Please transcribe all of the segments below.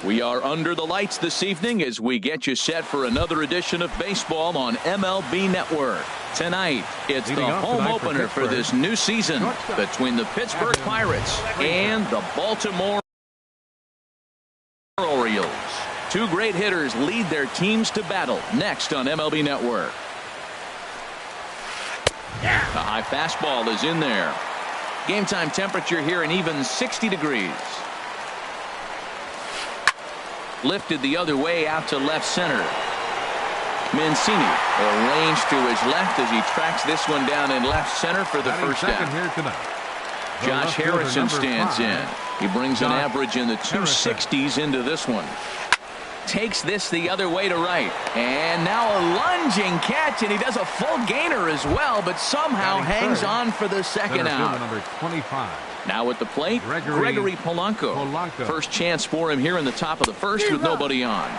We are under the lights this evening as we get you set for another edition of baseball on MLB Network. Tonight, it's the home opener for this new season between the Pittsburgh Pirates and the Baltimore Orioles. Two great hitters lead their teams to battle next on MLB Network. The high fastball is in there. Game time temperature here an even 60 degrees. Lifted the other way out to left center. Mancini arranged to his left as he tracks this one down in left center for the first down. Josh Harrison stands in. He brings an average in the 260s into this one. Takes this the other way to right. And now a lunging catch, and he does a full gainer as well, but somehow hangs on for the second out. Number 25. Now at the plate, Gregory Polanco. First chance for him here in the top of the first with nobody on.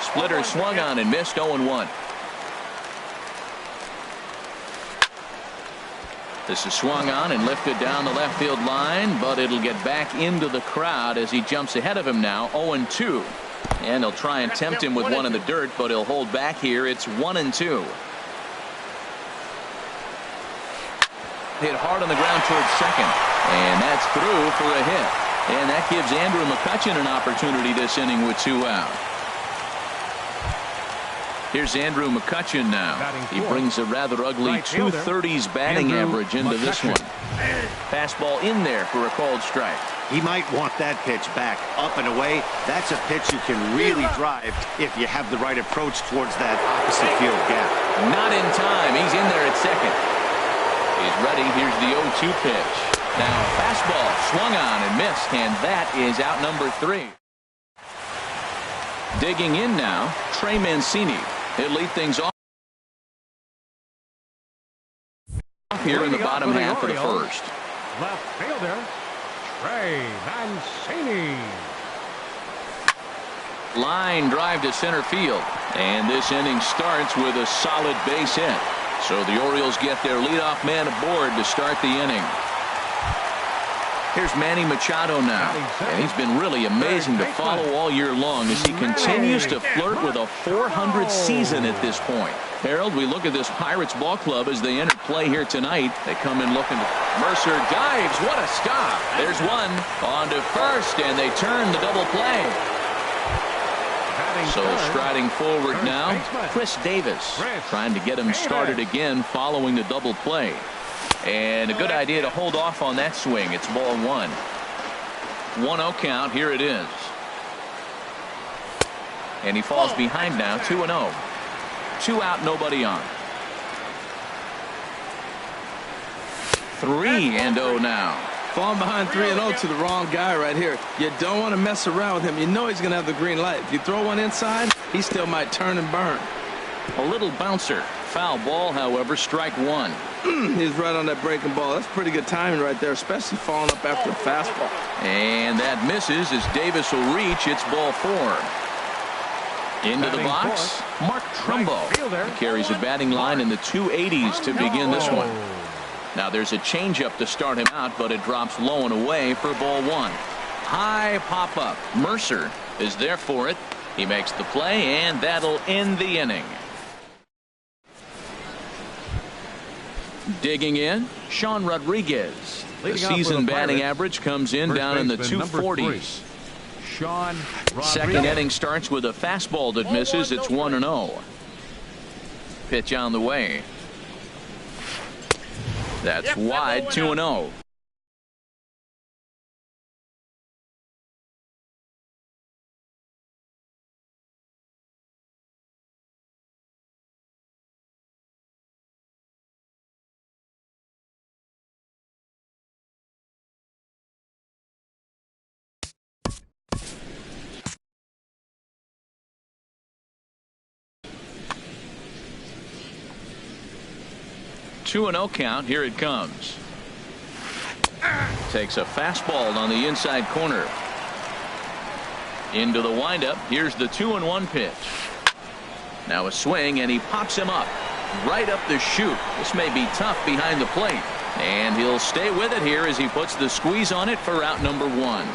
Splitter swung on and missed 0-1. This is swung on and lifted down the left field line, but it'll get back into the crowd as he jumps ahead of him now, 0-2. And they'll try and tempt him with one in the dirt, but he'll hold back here. It's 1-2. Hit hard on the ground towards second, and that's through for a hit. And that gives Andrew McCutchen an opportunity this inning with 2 out. Here's Andrew McCutchen now. He brings a rather ugly 230s batting average into this one. Fastball in there for a called strike. He might want that pitch back, up and away. That's a pitch you can really drive if you have the right approach towards that opposite field gap. Not in time. He's in there at second. He's ready. Here's the 0-2 pitch. Now fastball swung on and missed, and that is out number 3. Digging in now, Trey Mancini. He'll lead things off here in the bottom half of the first. Left fielder, Trey Mancini. Line drive to center field, and this inning starts with a solid base hit. So the Orioles get their leadoff man aboard to start the inning. Here's Manny Machado now, and he's been really amazing to follow all year long as he continues to flirt with a 400 season at this point. Harold, we look at this Pirates ball club as they enter play here tonight. They come in looking to Mercer dives. What a stop. There's one on to first, and they turn the double play. So striding forward now, Chris Davis trying to get him started again following the double play. And a good idea to hold off on that swing. It's ball 1. 1-0 count. Here it is. And he falls behind now, 2-0. 2 out, nobody on. 3-0 now. Falling behind 3-0 to the wrong guy right here. You don't want to mess around with him. You know he's going to have the green light. If you throw one inside, he still might turn and burn. A little bouncer. Foul ball, however, strike 1. He's right on that breaking ball. That's pretty good timing right there, especially falling up after a fastball. And that misses as Davis will reach. It's ball 4. Into the box, Mark Trumbo. He carries a batting line in the 280s to begin this one. Now there's a changeup to start him out, but it drops low and away for ball 1. High pop-up. Mercer is there for it. He makes the play, and that'll end the inning. Digging in, Sean Rodriguez. The season batting average comes in down in the 240s. Second inning starts with a fastball that misses. It's 1-0. Pitch on the way. That's wide, 2-0. Two and 0 count. Here it comes. Takes a fastball on the inside corner. Into the windup. Here's the 2-1 pitch. Now a swing, and he pops him up right up the chute. This may be tough behind the plate, and he'll stay with it here as he puts the squeeze on it for out number 1.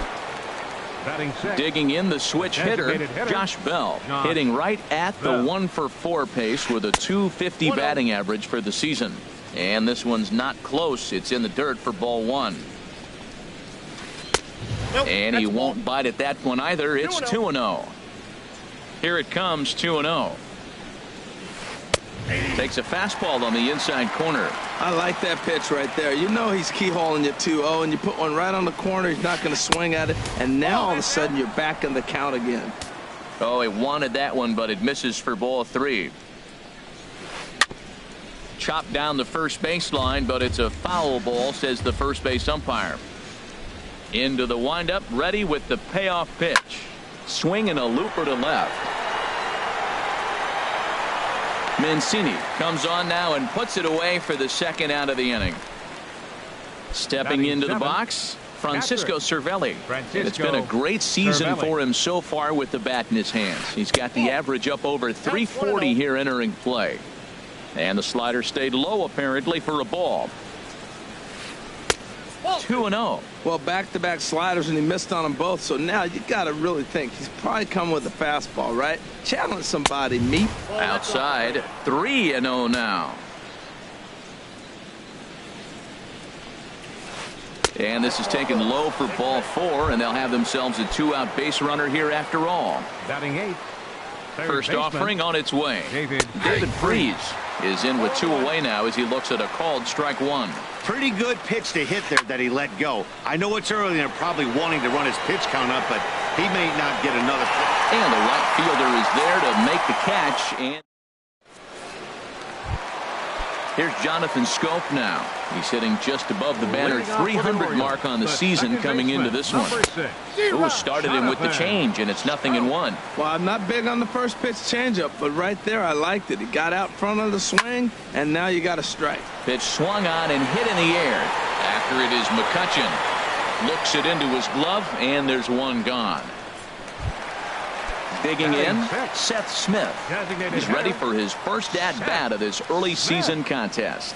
Batting six. Digging in the switch hitter, Josh Bell, hitting right at the 1-for-4 pace with a .250 batting average for the season. And this one's not close. It's in the dirt for ball one. And he won't bite at that one either. It's 2-0. Here it comes, 2-0. Takes a fastball on the inside corner. I like that pitch right there. You know he's keyholing you 2-0, and you put one right on the corner. He's not going to swing at it. And now all of a sudden you're back in the count again. Oh, he wanted that one, but it misses for ball three. Chopped down the first baseline, but it's a foul ball, says the first base umpire. Into the windup, ready with the payoff pitch. Swing and a looper to left. Mancini comes on now and puts it away for the second out of the inning. Stepping into the box, Francisco Cervelli. And it's been a great season for him so far with the bat in his hands. He's got the average up over 340 here entering play. And the slider stayed low apparently for a ball. 2-0. Well, back-to-back sliders, and he missed on them both. So now you got to really think he's probably coming with a fastball, right? Challenge somebody, meet. Outside, 3-0 now. And this is taken low for ball four, and they'll have themselves a two-out base runner here after all. Batting eighth. First offering on its way. David Freese is in with two away now as he looks at a called strike one. Pretty good pitch to hit there that he let go. I know it's early and they're probably wanting to run his pitch count up, but he may not get another pitch. And the right fielder is there to make the catch. And here's Jonathan Scope now. He's hitting just above the banner 300 mark on the season coming into this one. Ooh, started him with the change, and it's 0-1. Well, I'm not big on the first pitch changeup, but right there I liked it. He got out front of the swing, and now you got a strike. Pitch swung on and hit in the air. After it is McCutchen. Looks it into his glove, and there's one gone. Digging in, Seth Smith. He's ready for his first at-bat of this early season contest.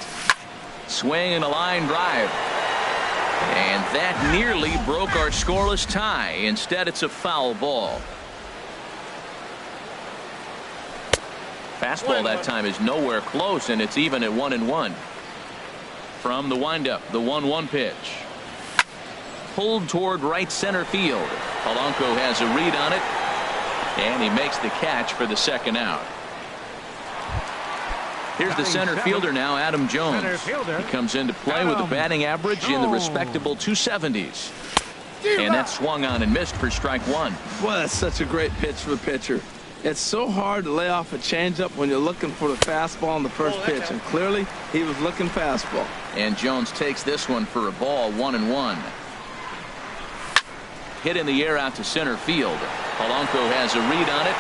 Swing and a line drive. And that nearly broke our scoreless tie. Instead, it's a foul ball. Fastball that time is nowhere close, and it's even at 1-1. From the windup, the 1-1 pitch. Pulled toward right center field. Polanco has a read on it. And he makes the catch for the second out. Here's the center fielder now, Adam Jones. He comes into play with a batting average in the respectable 270s. And that swung on and missed for strike one. Boy, that's such a great pitch for a pitcher. It's so hard to lay off a changeup when you're looking for the fastball on the first pitch. And clearly, he was looking fastball. And Jones takes this one for a ball, 1-1. Hit in the air out to center field. Polanco has a read on it,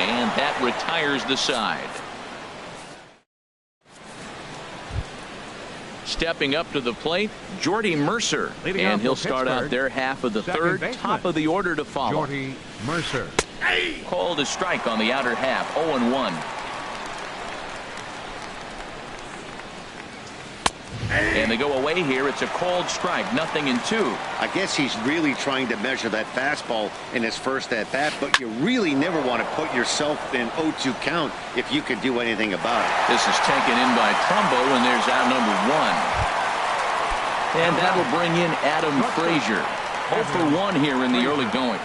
and that retires the side. Stepping up to the plate, Jordy Mercer, and he'll start out their half of the third, top of the order to follow. Jordy Mercer. Called a strike on the outer half, 0-1. And they go away here. It's a called strike, 0-2. I guess he's really trying to measure that fastball in his first at bat, but you really never want to put yourself in 0-2 count if you could do anything about it. This is taken in by Trumbo, and there's out number one. And that'll bring in Adam Frazier. 0-for-1 here in the early going.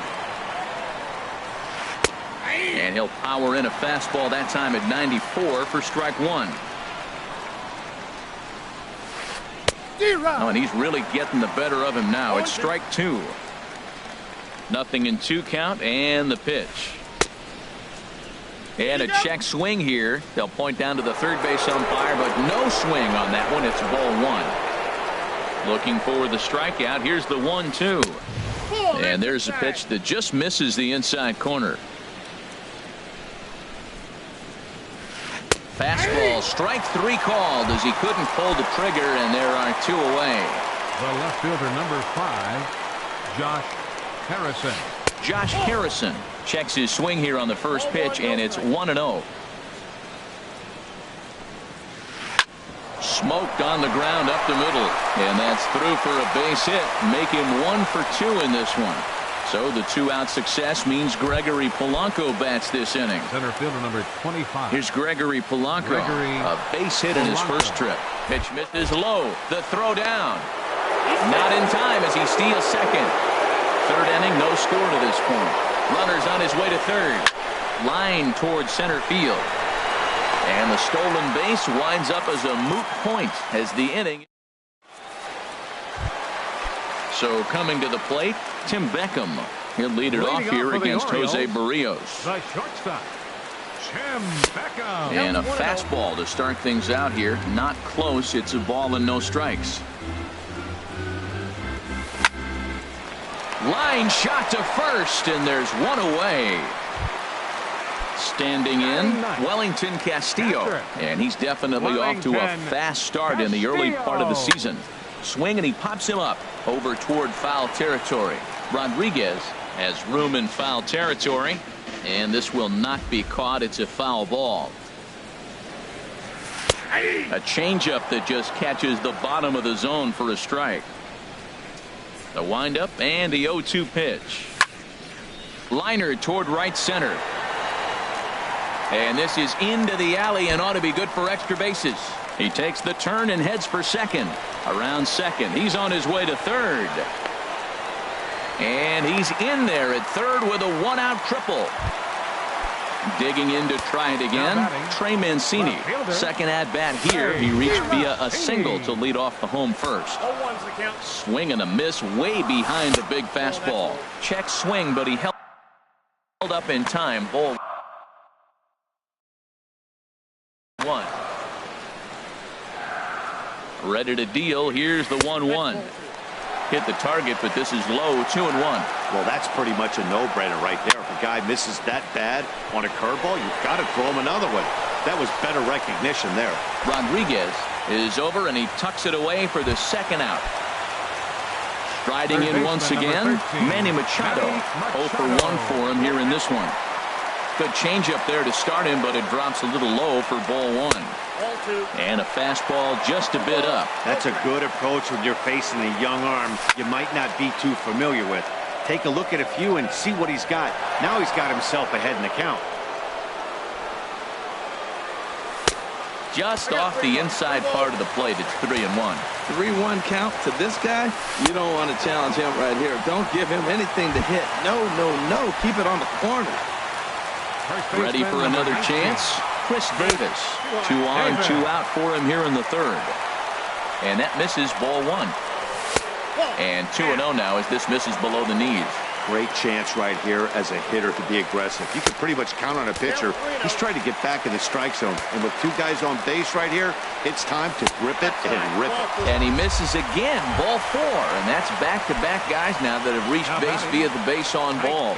And he'll power in a fastball that time at 94 for strike one. Oh, and he's really getting the better of him now. It's strike two. 0-2 count, and the pitch. And a check swing here. They'll point down to the third base umpire, but no swing on that one. It's ball one. Looking for the strikeout. Here's the 1-2. And there's a pitch that just misses the inside corner. Fastball, strike three called as he couldn't pull the trigger, and there are two away. The left fielder, number 5, Josh Harrison. Josh Harrison checks his swing here on the first pitch, and it's 1-0. Smoked on the ground up the middle, and that's through for a base hit. Make him 1 for 2 in this one. So the 2-out success means Gregory Polanco bats this inning. Center fielder number 25. Here's Gregory Polanco. A base hit in his first trip. Pitch misses low. The throw down. Not in time as he steals second. Third inning, no score to this point. Runner's on his way to third. Line towards center field. And the stolen base winds up as a moot point as the inning. So coming to the plate, Tim Beckham. He'll lead it off here against Jose Barrios. The shortstop, Tim Beckham. And a fastball to start things out here. Not close. It's a ball and no strikes. Line shot to first, and there's one away. Standing in, Wellington Castillo. And he's definitely off to a fast start in the early part of the season. Swing, and he pops him up over toward foul territory. Rodriguez has room in foul territory, and this will not be caught. It's a foul ball. A changeup that just catches the bottom of the zone for a strike. The windup and the 0-2 pitch. Liner toward right center. And this is into the alley and ought to be good for extra bases. He takes the turn and heads for second. Around second. He's on his way to third. And he's in there at third with a 1-out triple. Digging in to try it again, Trey Mancini. Second at bat here. He reached via a single to lead off the home first. Swing and a miss way behind the big fastball. Check swing, but he held up in time. Ball one. Ready to deal. Here's the 1-1. Hit the target, but this is low. 2-1. Well, that's pretty much a no-brainer right there. If a guy misses that bad on a curveball, you've got to throw him another one. That was better recognition there. Rodriguez is over, and he tucks it away for the second out. Striding in once again, Manny Machado. 0 for 1 for him here in this one. Good changeup there to start him, but it drops a little low for ball one. And a fastball just a bit up. That's a good approach when you're facing a young arm you might not be too familiar with. Take a look at a few and see what he's got. Now he's got himself ahead in the count. Just off the inside part of the plate. It's 3-1. 3-1 count to this guy. You don't want to challenge him right here. Don't give him anything to hit. No, no, no. Keep it on the corner. Ready for another chance? Chris Davis. 2 on, 2 out for him here in the third. And that misses ball one. And 2-0 now as this misses below the knees. Great chance right here as a hitter to be aggressive. You can pretty much count on a pitcher. He's trying to get back in the strike zone. And with 2 guys on base right here, it's time to grip it and rip it. And he misses again. Ball 4. And that's back-to-back guys now that have reached base via the base on ball.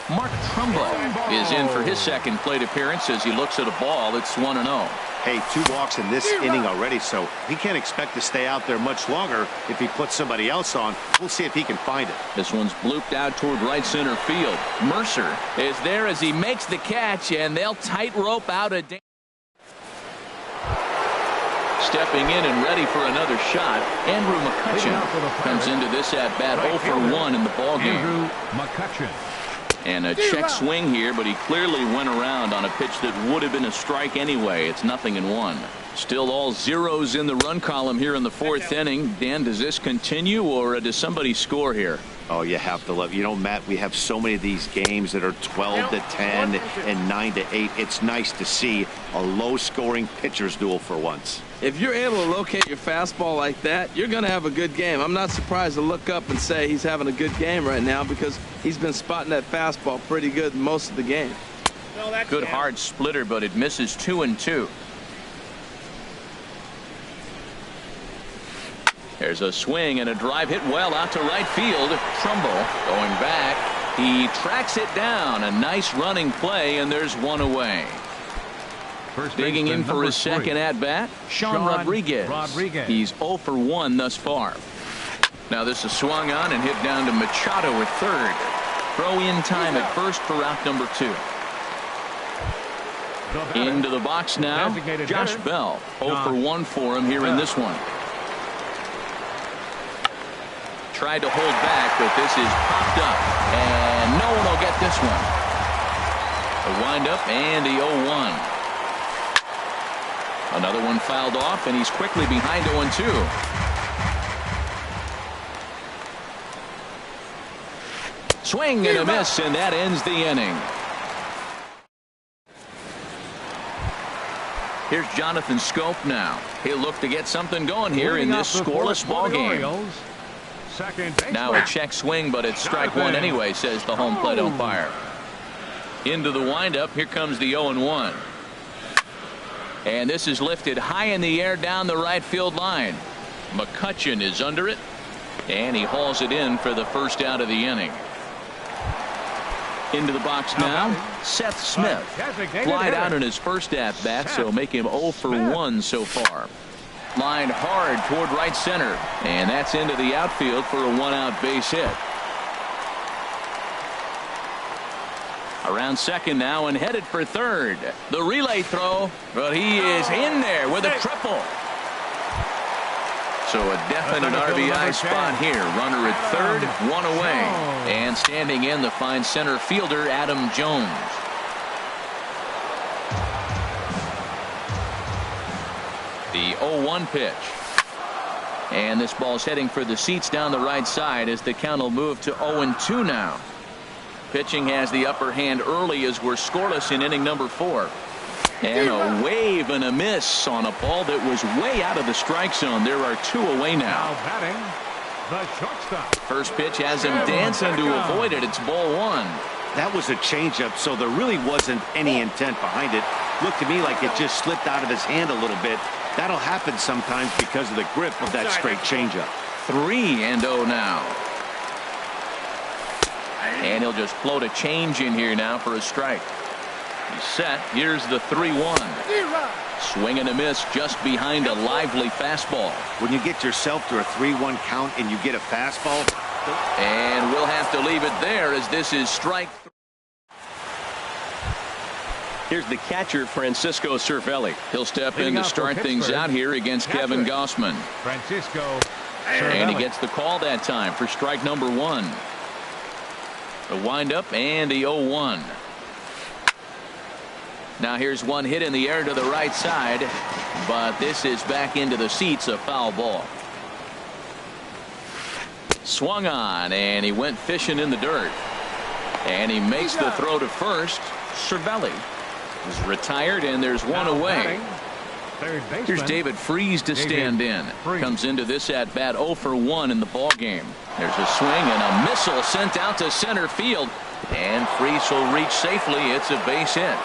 Mark Trumbo is in for his second plate appearance as he looks at a ball. It's 1-0. Hey, 2 walks in this inning already, so he can't expect to stay out there much longer if he puts somebody else on. We'll see if he can find it. This one's blooped out toward right center field. Mercer is there as he makes the catch, and they'll tightrope out a stepping in and ready for another shot. Andrew McCutchen comes into this at-bat 0 for 1 in the ballgame. Andrew McCutchen. And a check swing here, but he clearly went around on a pitch that would have been a strike anyway. It's 0-1. Still all zeros in the run column here in the 4th inning. Dan, does this continue, or does somebody score here? Oh, you have to love. You know, Matt, we have so many of these games that are 12-10 and 9-8. It's nice to see a low-scoring pitcher's duel for once. If you're able to locate your fastball like that, you're going to have a good game. I'm not surprised to look up and say he's having a good game right now because he's been spotting that fastball pretty good most of the game. Good hard splitter, but it misses 2-2. There's a swing and a drive hit well out to right field. Trumbull going back. He tracks it down. A nice running play, and there's one away. Digging in for his second at-bat, Sean Rodriguez. He's 0 for 1 thus far. Now this is swung on and hit down to Machado at third. Throw in time at first for out number 2. Into the box now, Josh Bell. 0 for 1 for him here in this one. tried to hold back, but this is popped up. And no one will get this one. The windup and the 0-1. Another one fouled off, and he's quickly behind 0-2. Swing and a miss, and that ends the inning. Here's Jonathan Scope now. He'll look to get something going here in this scoreless ball game. Now a check swing, but it's strike one anyway, says the home plate umpire. Into the windup. Here comes the 0-1. And this is lifted high in the air down the right field line. McCutchen is under it, and he hauls it in for the first out of the inning. Into the box now, Seth Smith. Flied out in his first at-bat, so make him 0 for 1 so far. Lined hard toward right center, and that's into the outfield for a one-out base hit. Around second now and headed for third. The relay throw, but he is in there with a triple. So a definite RBI spot here. Runner at third, one away. And standing in the fine center fielder, Adam Jones. The 0-1 pitch. And this ball's heading for the seats down the right side as the count will move to 0-2 now. Pitching has the upper hand early as we're scoreless in inning number 4. And a wave and a miss on a ball that was way out of the strike zone. There are 2 away now. Batting, the shortstop. First pitch has him dancing to avoid it. It's ball 1. That was a changeup, so there really wasn't any intent behind it. Looked to me like it just slipped out of his hand a little bit. That'll happen sometimes because of the grip of that straight changeup. 3-0 now. And he'll just float a change in here now for a strike. He's set. Here's the 3-1. Swing and a miss just behind a lively fastball. When you get yourself to a 3-1 count and you get a fastball. And we'll have to leave it there as this is strike 3. Here's the catcher, Francisco Cervelli. He'll step in to start things out here against Kevin Gossman. Francisco And he gets the call that time for strike number 1. The windup and the 0-1. Now here's one hit in the air to the right side, but this is back into the seats, a foul ball. Swung on, and he went fishing in the dirt. And he makes the throw to first. Cervelli is retired, and there's one away. Here's David Freese to stand in. Comes into this at bat 0 for 1 in the ball game. There's a swing and a missile sent out to center field, and Freese will reach safely. It's a base hit.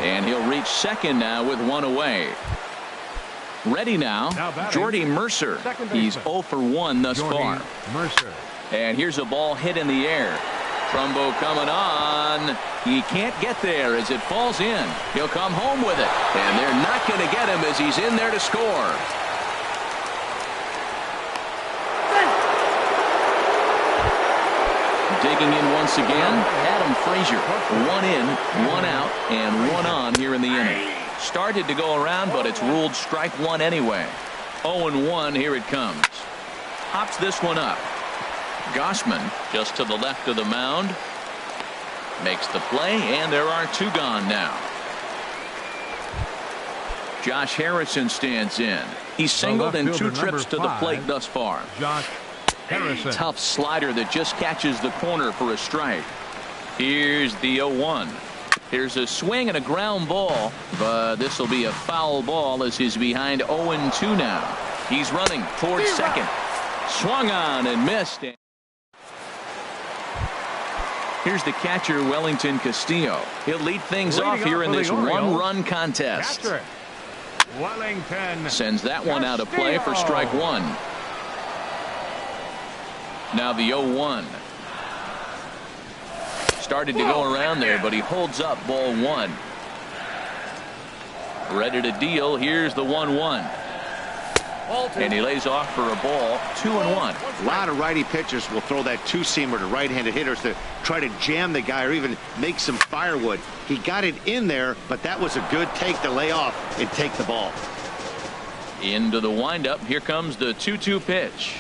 And he'll reach second now with one away. Ready now, Jordy Mercer. He's 0 for 1 thus far. Mercer. And here's a ball hit in the air. Trumbo coming on. He can't get there as it falls in. He'll come home with it. And they're not going to get him as he's in there to score. Digging in once again, Adam Frazier. 1 in, 1 out, and 1 on here in the inning. Started to go around, but it's ruled strike 1 anyway. 0-1, here it comes. Hops this one up. Gossman just to the left of the mound. Makes the play, and there are 2 gone now. Josh Harrison stands in. He's singled in 2 trips to the plate thus far. Josh Harrison. Tough slider that just catches the corner for a strike. Here's the 0-1. Here's a swing and a ground ball, but this will be a foul ball as he's behind 0-2 now. He's running towards second. Swung on and missed. Here's the catcher, Wellington Castillo. He'll lead things off here in this 1-run contest. Wellington sends that one out of play for strike 1. Now the 0-1. Started to go around there, but he holds up ball 1. Ready to deal. Here's the 1-1. And he lays off for a ball. 2-1. A lot of righty pitchers will throw that 2-seamer to right-handed hitters to try to jam the guy or even make some firewood. He got it in there, but that was a good take to lay off and take the ball. Into the windup. Here comes the 2-2 pitch.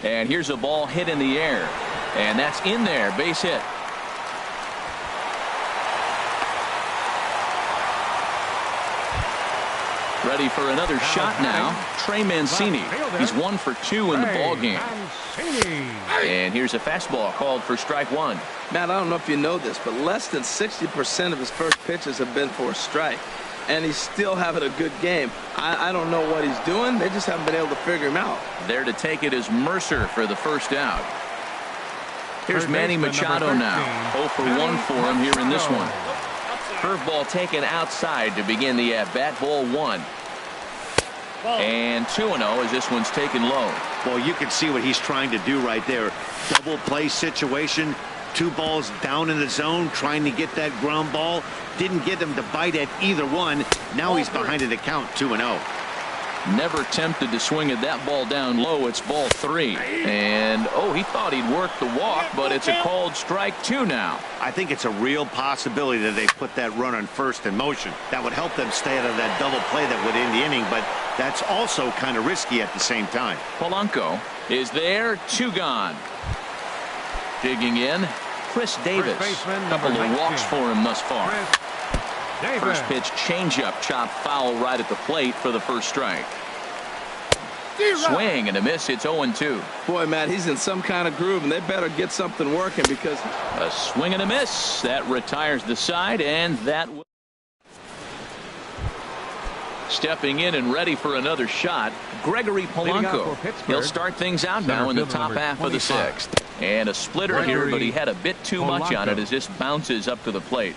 And here's a ball hit in the air. And that's in there. Base hit. Ready for another shot now. Trey Mancini. He's 1 for 2 in the ball game. And here's a fastball called for strike one. Matt, I don't know if you know this, but less than 60% of his first pitches have been for a strike. And he's still having a good game. I don't know what he's doing. They just haven't been able to figure him out. There to take it is Mercer for the first out. Here's Manny Machado now. 0 for 1 for him here in this one. Curveball taken outside to begin the at-bat. Ball 1. And 2-0 as this one's taken low. Well, you can see what he's trying to do right there. Double play situation. 2 balls down in the zone, trying to get that ground ball. Didn't get him to bite at either one. Now he's behind in the count, 2-0. Never tempted to swing at that ball down low. It's ball 3. And, oh, he thought he'd work the walk, but it's a called strike 2 now. I think it's a real possibility that they put that run on first in motion. That would help them stay out of that double play that would end the inning, but that's also kind of risky at the same time. Polanco is there. 2 gone. Digging in, Chris Davis. A couple of walks for him thus far. First pitch changeup, chopped foul right at the plate for the first strike. Swing and a miss. It's 0-2. Boy, Matt, he's in some kind of groove, and they better get something working because a swing and a miss that retires the side, and that stepping in and ready for another shot, Gregory Polanco. He'll start things out now in the top half of the 6th. And a splitter here, but he had a bit too much on it as this bounces up to the plate.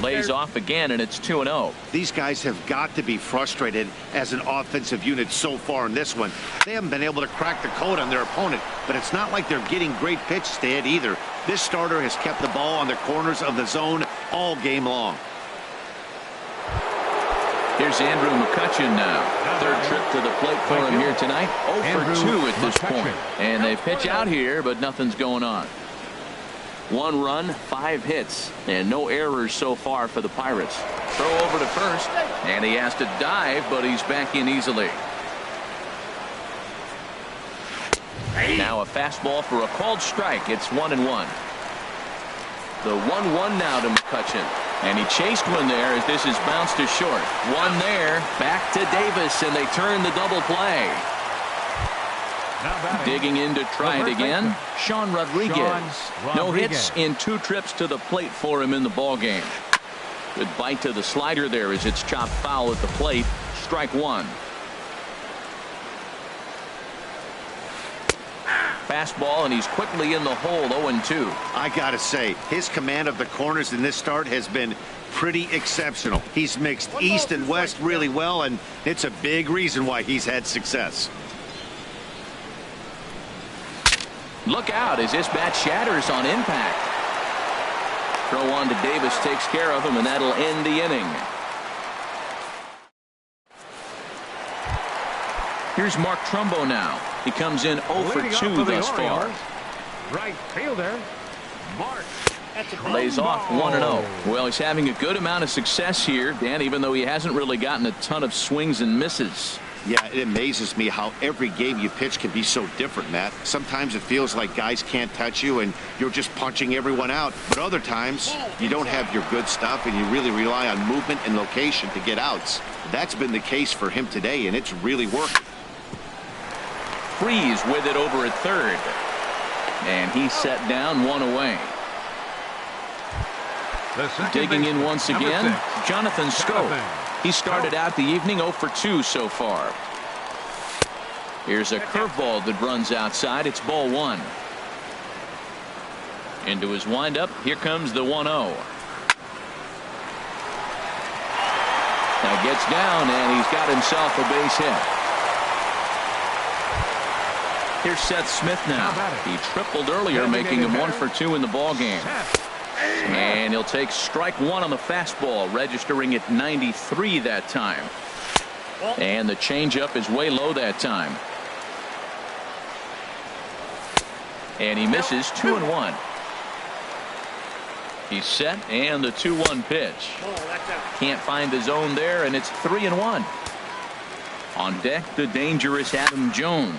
Lays off again, and it's 2-0. These guys have got to be frustrated as an offensive unit so far in this one. They haven't been able to crack the code on their opponent, but it's not like they're getting great pitches to hit either. This starter has kept the ball on the corners of the zone all game long. Here's Andrew McCutchen now. 3rd trip to the plate for him here tonight. 0 for 2 at this point. And they pitch out here, but nothing's going on. 1 run, 5 hits, and no errors so far for the Pirates. Throw over to first, and he has to dive, but he's back in easily. Now a fastball for a called strike. It's 1-1. The 1-1 now to McCutchen. And he chased one there as this is bounced to short. 1 there, back to Davis, and they turn the double play. Digging in to try it again, Sean Rodriguez. No hits in 2 trips to the plate for him in the ball game. Good bite to the slider there as it's chopped foul at the plate. Strike 1. Fastball, and he's quickly in the hole. 0-2. I gotta say, his command of the corners in this start has been pretty exceptional. He's mixed east and west really well, and it's a big reason why he's had success. Look out as this bat shatters on impact. Throw on to Davis takes care of him, and that'll end the inning. Here's Mark Trumbo now. He comes in 0 for 2 thus far. Right fielder, Mark. Lays off 1-0. Well, he's having a good amount of success here, Dan, even though he hasn't really gotten a ton of swings and misses. Yeah, it amazes me how every game you pitch can be so different, Matt. Sometimes it feels like guys can't touch you and you're just punching everyone out. But other times, you don't have your good stuff and you really rely on movement and location to get outs. That's been the case for him today, and it's really working. Freeze with it over at 3rd. And he's set down 1 away. Digging in once again, Jonathan Schoop. He started out the evening 0 for 2 so far. Here's a curveball that runs outside. It's ball 1. Into his windup. Here comes the 1-0. Now gets down, and he's got himself a base hit. Here's Seth Smith now. He tripled earlier, making him 1 for 2 in the ball game. And he'll take strike 1 on the fastball, registering at 93 that time. And the changeup is way low that time. And he misses 2-1. He's set, and the 2-1 pitch. Can't find the zone there, and it's 3-1. On deck, the dangerous Adam Jones.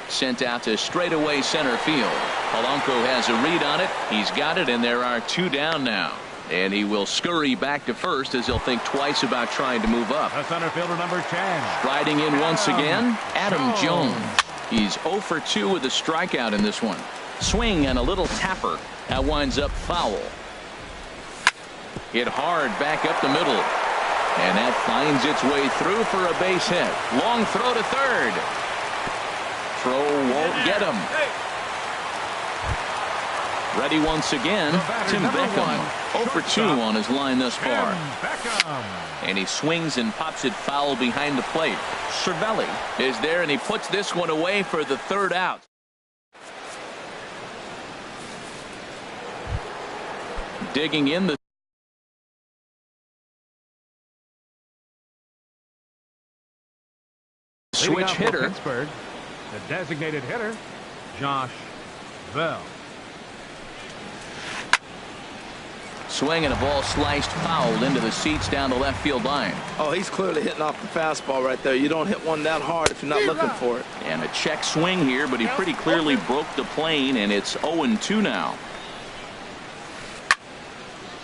Sent out to straightaway center field. Polanco has a read on it. He's got it, and there are 2 down now. And he will scurry back to first as he'll think twice about trying to move up. The center fielder, number 10. Riding in once again, Adam Jones. He's 0 for 2 with a strikeout in this one. Swing and a little tapper. That winds up foul. Hit hard back up the middle. And that finds its way through for a base hit. Long throw to third. Throw won't get him. Ready once again, Tim Beckham. 0 for 2 on his line thus far. And he swings and pops it foul behind the plate. Cervelli is there, and he puts this one away for the 3rd out. Digging in the switch hitter. Pittsburgh, the designated hitter, Josh Bell. Swing and a ball sliced fouled into the seats down the left field line. Oh, he's clearly hitting off the fastball right there. You don't hit one that hard if you're not looking for it. And a check swing here, but he pretty clearly broke the plane, and it's 0-2 now.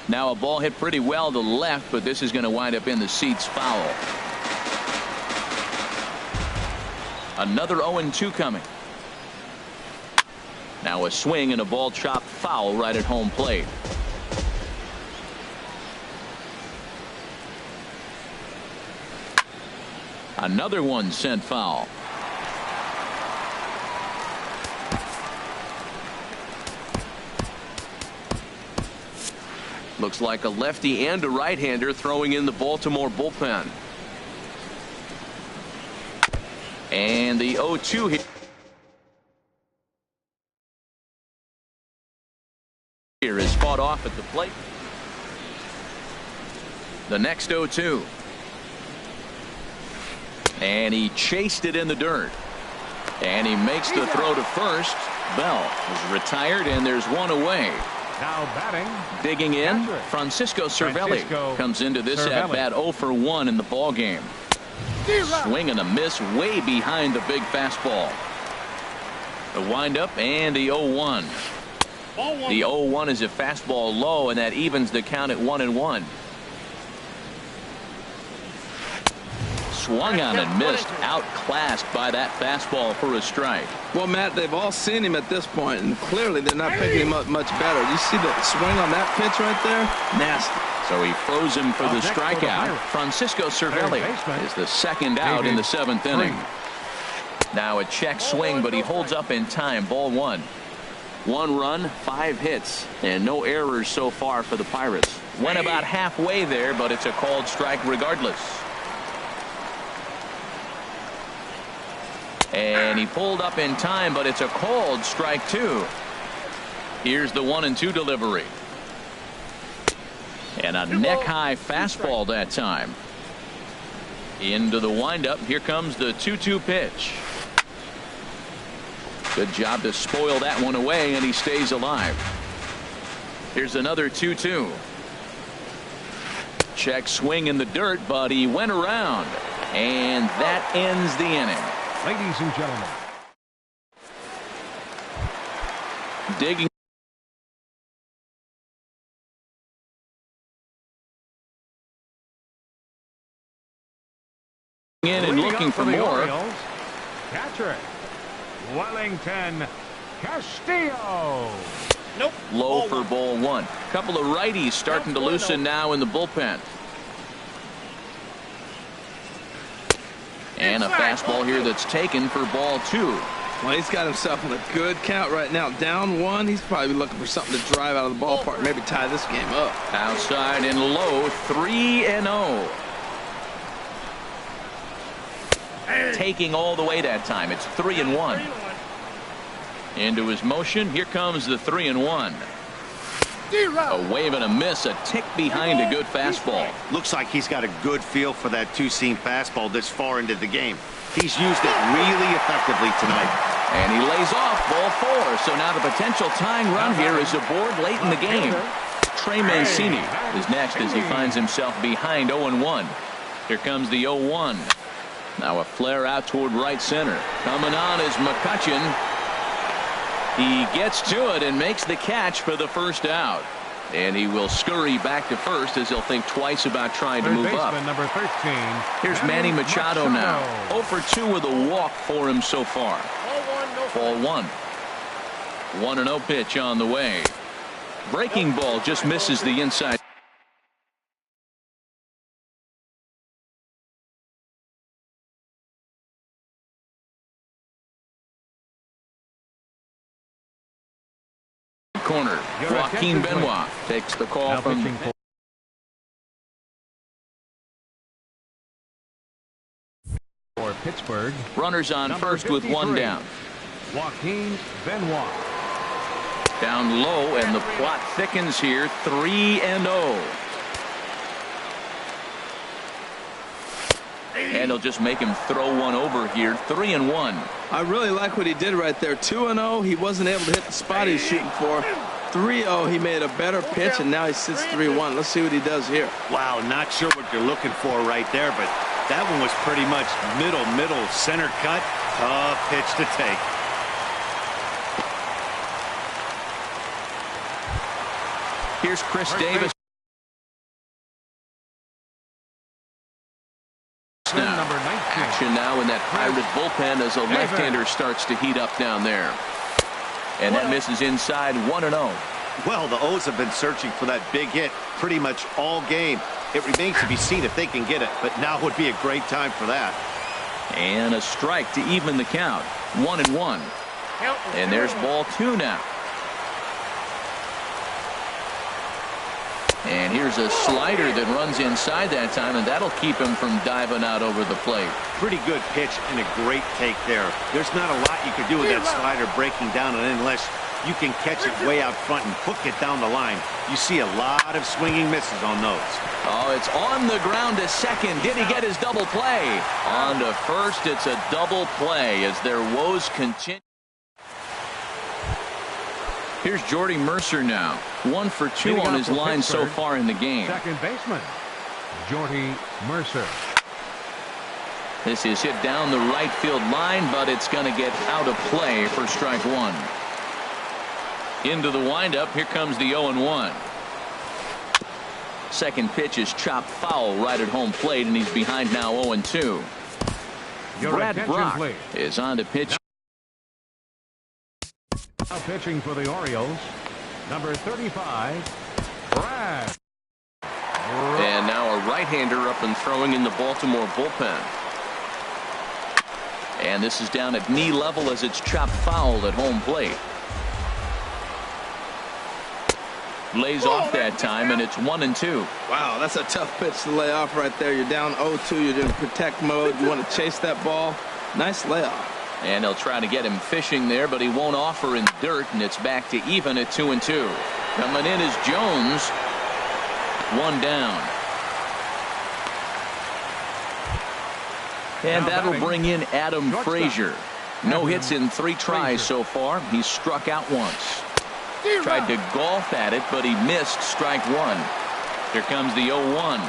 Now a ball hit pretty well to the left, but this is going to wind up in the seats foul. Another 0-2 coming. Now a swing and a ball chopped foul right at home plate. Another one sent foul. Looks like a lefty and a right-hander throwing in the Baltimore bullpen. And the 0-2 here is fought off at the plate. The next 0-2. And he chased it in the dirt. And he makes the throw to first. Bell is retired, and there's one away. Now batting. Digging in, Francisco Cervelli comes into this at-bat 0 for 1 in the ball game. Swing and a miss way behind the big fastball. The windup and the 0-1. The 0-1 is a fastball low, and that evens the count at 1-1. Swung on and missed, outclassed by that fastball for a strike. Well, Matt, they've all seen him at this point, and clearly they're not picking him up much better. You see the swing on that pitch right there? Nasty. So he froze him for the strikeout. Francisco Cervelli is the 2nd out in the 7th inning. Now a check swing, but he holds up in time. Ball 1. 1 run, 5 hits, and no errors so far for the Pirates. Went about halfway there, but it's a called strike regardless. And he pulled up in time, but it's a called strike 2. Here's the 1-2 delivery. And a neck-high fastball that time. Into the windup. Here comes the 2-2 pitch. Good job to spoil that one away, and he stays alive. Here's another 2-2. Check swing in the dirt, but he went around. And that ends the inning. Ladies and gentlemen. Digging in and looking for more. Catcher Wellington Castillo. Nope. Low for ball 1. Couple of righties starting to loosen now in the bullpen. And a fastball here that's taken for ball 2. Well, he's got himself in a good count right now. Down 1. He's probably looking for something to drive out of the ballpark, maybe tie this game up. Outside and low, 3-0. Taking all the way that time. It's 3-1. Into his motion. Here comes the 3-1. A wave and a miss, a tick behind a good fastball. Looks like he's got a good feel for that two-seam fastball this far into the game. He's used it really effectively tonight. And he lays off ball 4. So now the potential tying run here is aboard late in the game. Trey Mancini is next as he finds himself behind 0-1. Here comes the 0-1. Now a flare out toward right center. Coming on is McCutchen. He gets to it and makes the catch for the first out. And he will scurry back to first as he'll think twice about trying to move up. Number 13. Here's Manny Machado now. 0 for 2 with a walk for him so far. Ball 1. 1-0 pitch on the way. Breaking ball just misses the inside. Corner. Joaquin Benoit takes the call from for Pittsburgh. Runners on first with 1 down. Joaquin Benoit. Down low, and the plot thickens here. 3-0. And they'll just make him throw one over here. 3-1. I really like what he did right there. 2-0. He wasn't able to hit the spot he's shooting for. 3-0. He made a better pitch, and now he sits 3-1. Let's see what he does here. Wow, not sure what you're looking for right there, but that one was pretty much middle, center cut. Tough pitch to take. Here's Chris Davis. Now, Number 19. action now in that Pirate bullpen as a left-hander starts to heat up down there. And that misses inside. 1-0. Well, the O's have been searching for that big hit pretty much all game. It remains to be seen if they can get it, but now would be a great time for that. And a strike to even the count. 1-1. And there's ball 2 now. And here's a slider that runs inside that time, and that'll keep him from diving out over the plate. Pretty good pitch and a great take there. There's not a lot you can do with that slider breaking down, and unless you can catch it way out front and hook it down the line, you see a lot of swinging misses on those. Oh, it's on the ground to second. Did he get his double play? On to first, it's a double play as their woes continue. Here's Jordy Mercer now. 1 for 2 on his line so far in the game. Second baseman, Jordy Mercer. This is hit down the right field line, but it's going to get out of play for strike 1. Into the windup. Here comes the 0-1. Second pitch is chopped foul right at home plate, and he's behind now 0-2. Brad Brock is on to pitch. Now pitching for the Orioles, number 35, Brad. And now a right-hander up and throwing in the Baltimore bullpen. And this is down at knee level as it's chopped foul at home plate. Lays off that time, and it's 1-2. Wow, that's a tough pitch to lay off right there. You're down 0-2. You're in protect mode. You want to chase that ball. Nice layoff. And they'll try to get him fishing there, but he won't offer in the dirt, and it's back to even at 2-2. Coming in is Jones. 1 down. And that'll bring in Adam Frazier. No hits in 3 tries so far. He's struck out once. Tried to golf at it, but he missed strike 1. Here comes the 0-1.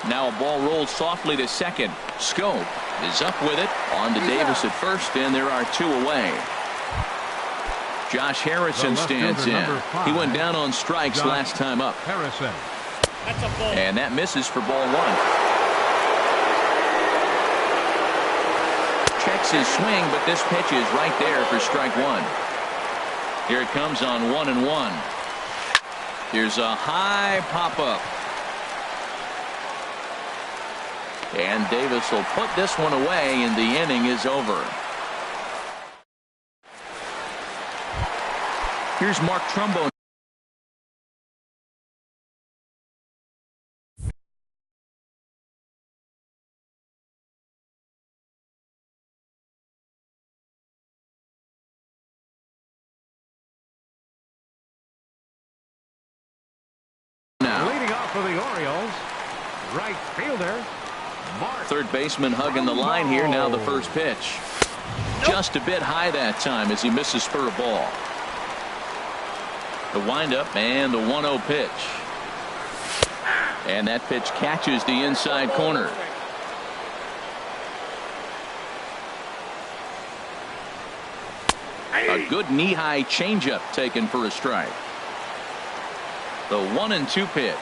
Now a ball rolls softly to second. Scope is up with it. On to Davis at first, and there are 2 away. Josh Harrison stands in. He went down on strikes last time up. Harrison. And that misses for ball 1. Checks his swing, but this pitch is right there for strike 1. Here it comes on 1-1. Here's a high pop-up. And Davis will put this one away, and the inning is over. Here's Mark Trumbo. Leading off for the Orioles, right fielder, Mark. Third baseman hugging the line here. Now the first pitch. Just a bit high that time as he misses for a ball. The windup and the 1-0 pitch. And that pitch catches the inside corner. A good knee-high changeup taken for a strike. The 1-2 pitch.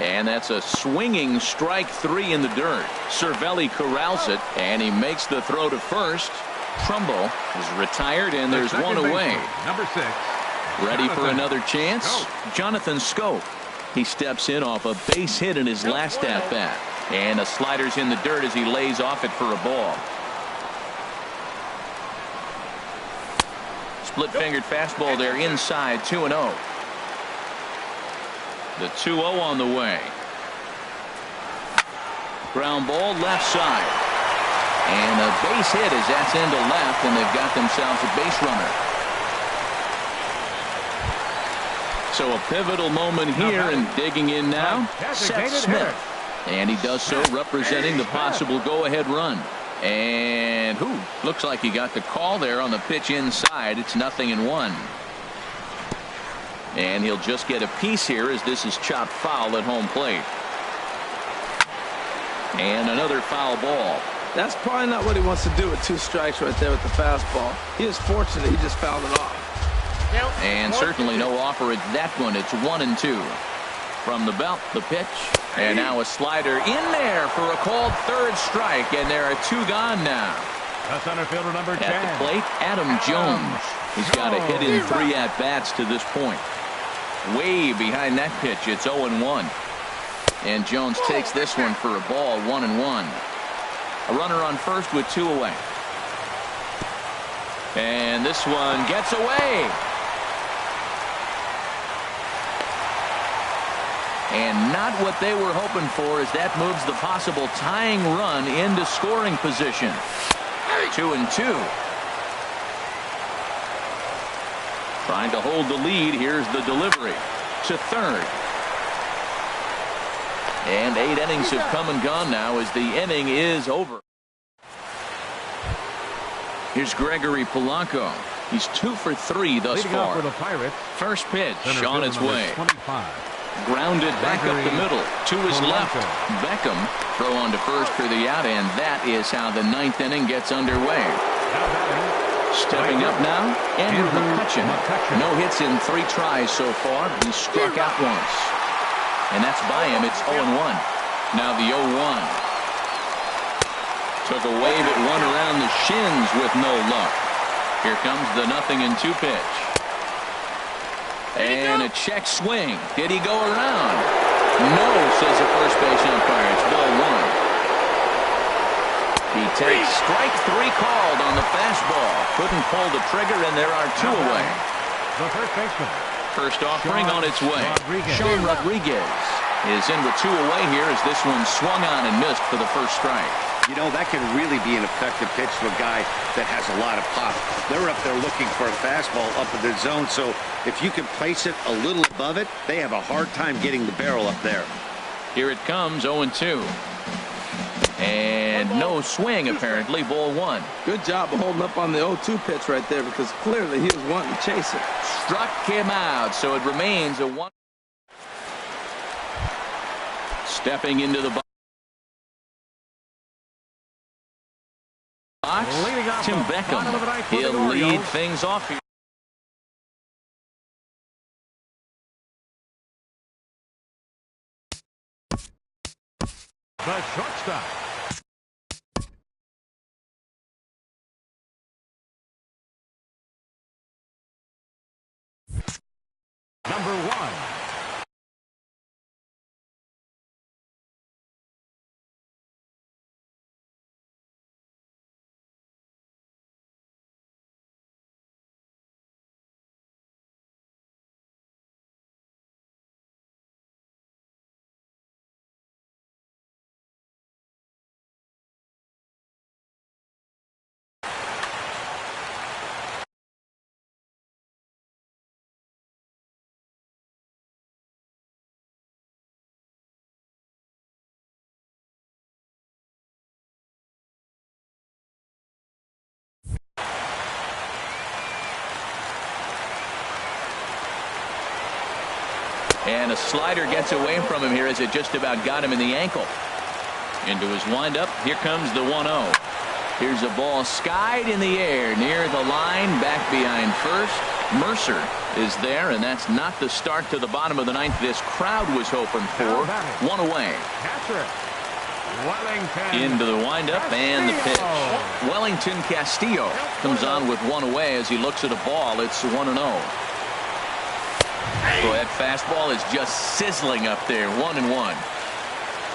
And that's a swinging strike 3 in the dirt. Cervelli corrals it, and he makes the throw to first. Trumbo is retired, and there's one away. Number 6. Ready for Jonathan another chance? Scope. Jonathan Scope. He steps in off a base hit in his last at-bat. And the slider's in the dirt as he lays off it for a ball. Split-fingered fastball there inside, 2-0. The 2-0 on the way. Ground ball left side. And a base hit as that's into left, and they've got themselves a base runner. So a pivotal moment here, and digging in now, Seth Smith. And he does so representing the possible go-ahead run. And looks like he got the call there on the pitch inside. It's 0-1. And he'll just get a piece here as this is chopped foul at home plate. And another foul ball. That's probably not what he wants to do with 2 strikes right there with the fastball. He is fortunate he just fouled it off. And certainly no offer at that one. It's 1-2. From the belt, the pitch. And now a slider in there for a called third strike. And there are 2 gone now. The center fielder, number 10. At the plate, Adam Jones. He's got a hit in 3 at-bats to this point. Way behind that pitch, it's 0-1. And Jones takes this one for a ball, 1-1. A runner on first with 2 away. And this one gets away. And not what they were hoping for, as that moves the possible tying run into scoring position. 2-2. Trying to hold the lead. Here's the delivery to third. And 8 innings have come and gone now as the inning is over. Here's Gregory Polanco. He's 2 for 3 thus Leading off far. for the Pirates, First pitch center on fielder, its number way. 25. Grounded back up the middle to his left. Beckham throw on to first for the out, and that is how the 9th inning gets underway. Stepping up now, Andrew McCutchen. No hits in 3 tries so far. He struck out once. And that's by him. It's 0-1. Now the 0-1. Took a wave at one around the shins with no luck. Here comes the 0-2 pitch. And a check swing. Did he go around? No, says the first base umpire. It's ball 1. He takes strike 3 called on the fastball. Couldn't pull the trigger, and there are 2 away. The first baseman. First offering on its way. Sean Rodriguez is in with 2 away here as this one swung on and missed for the first strike. You know, that can really be an effective pitch to a guy that has a lot of pop. They're up there looking for a fastball up in the zone, so if you can place it a little above it, they have a hard time getting the barrel up there. Here it comes, 0-2. And no swing, apparently, ball 1. Good job of holding up on the 0-2 pitch right there, because clearly he was wanting to chase it. Struck him out, so it remains a 1. Stepping into the box. Tim Beckham. He'll lead things off here. The shortstop. And a slider gets away from him here as it just about got him in the ankle. Into his windup. Here comes the 1-0. Here's a ball skied in the air near the line, back behind first. Mercer is there, and that's not the start to the bottom of the ninth this crowd was hoping for. One away. Into the windup and the pitch. Wellington Castillo comes on with one away as he looks at a ball. It's 1-0. So that fastball is just sizzling up there. 1-1.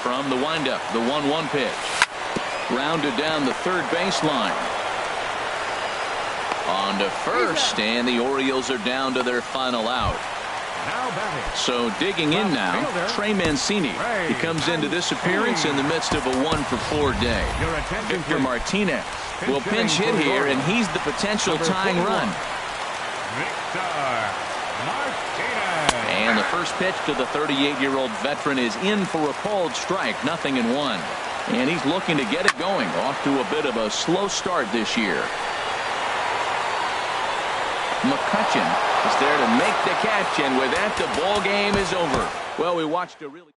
From the windup, the 1-1 pitch. Rounded down the third baseline. On to first, and the Orioles are down to their final out. So digging in now, Trey Mancini. He comes into this appearance in the midst of a 1-for-4 day. Victor Martinez will pinch hit here, and he's the potential tying run. And the first pitch to the 38-year-old veteran is in for a called strike, 0-1. And he's looking to get it going, off to a bit of a slow start this year. McCutchen is there to make the catch, and with that, the ball game is over. Well, we watched a really